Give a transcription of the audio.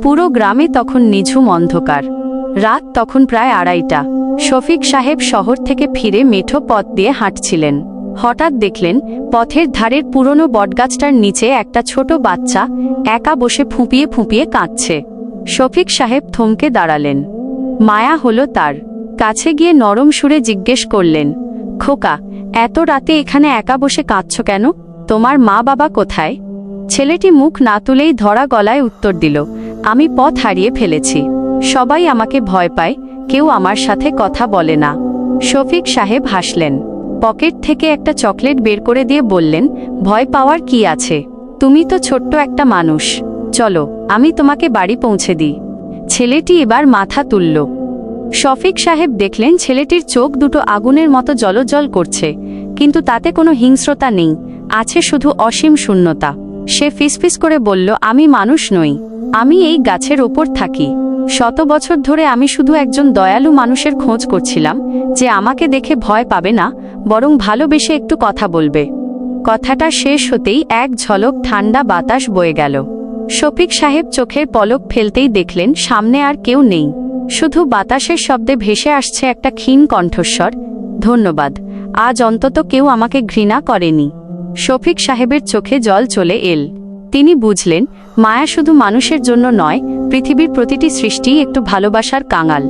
পুরো গ্রামে তখন নিঝুম অন্ধকার। রাত তখন প্রায় 2:30। শফিক সাহেব শহর থেকে ফিরে মেঠো পথ দিয়ে হাঁটছিলেন। হঠাৎ দেখলেন পথের ধারের পুরনো বটগাছটার নিচে একটা ছোট বাচ্চা একা বসে ফুঁপিয়ে ফুঁপিয়ে কাঁদছে। শফিক সাহেব থমকে দাঁড়ালেন। মায়া হলো তার। কাছে গিয়ে নরম সুরে জিজ্ঞেস করলেন, খোকা, এত রাতে এখানে একা বসে কাঁদছ কেন? তোমার মা বাবা কোথায়? ছেলেটি মুখ না তুলেই ধরা গলায় উত্তর দিল, আমি পথ হারিয়ে ফেলেছি। সবাই আমাকে ভয় পায়, কেউ আমার সাথে কথা বলে না। শফিক সাহেব হাসলেন। পকেট থেকে একটা চকলেট বের করে দিয়ে বললেন, ভয় পাওয়ার কি আছে? তুমি তো ছোট্ট একটা মানুষ। চলো, আমি তোমাকে বাড়ি পৌঁছে দিই। ছেলেটি এবার মাথা তুলল। শফিক সাহেব দেখলেন ছেলেটির চোখ দুটো আগুনের মতো জ্বলজ্বল করছে, কিন্তু তাতে কোনো হিংস্রতা নেই, আছে শুধু অসীম শূন্যতা। সে ফিসফিস করে বলল, আমি মানুষ নই, আমি এই গাছের ওপর থাকি। 100 বছর ধরে আমি শুধু একজন দয়ালু মানুষের খোঁজ করছিলাম, যে আমাকে দেখে ভয় পাবে না, বরং ভালোবেসে একটু কথা বলবে। কথাটা শেষ হতেই এক ঝলক ঠান্ডা বাতাস বয়ে গেল। শফিক সাহেব চোখের পলক ফেলতেই দেখলেন সামনে আর কেউ নেই, শুধু বাতাসের শব্দে ভেসে আসছে একটা ক্ষীণ কণ্ঠস্বর, ধন্যবাদ, আজ অন্তত কেউ আমাকে ঘৃণা করেনি। শফিক সাহেবের চোখে জল চলে এল। তিনি বুঝলেন, মায়া শুধু মানুষের জন্য নয়, পৃথিবীর প্রতিটি সৃষ্টিই একটু ভালোবাসার কাঙাল।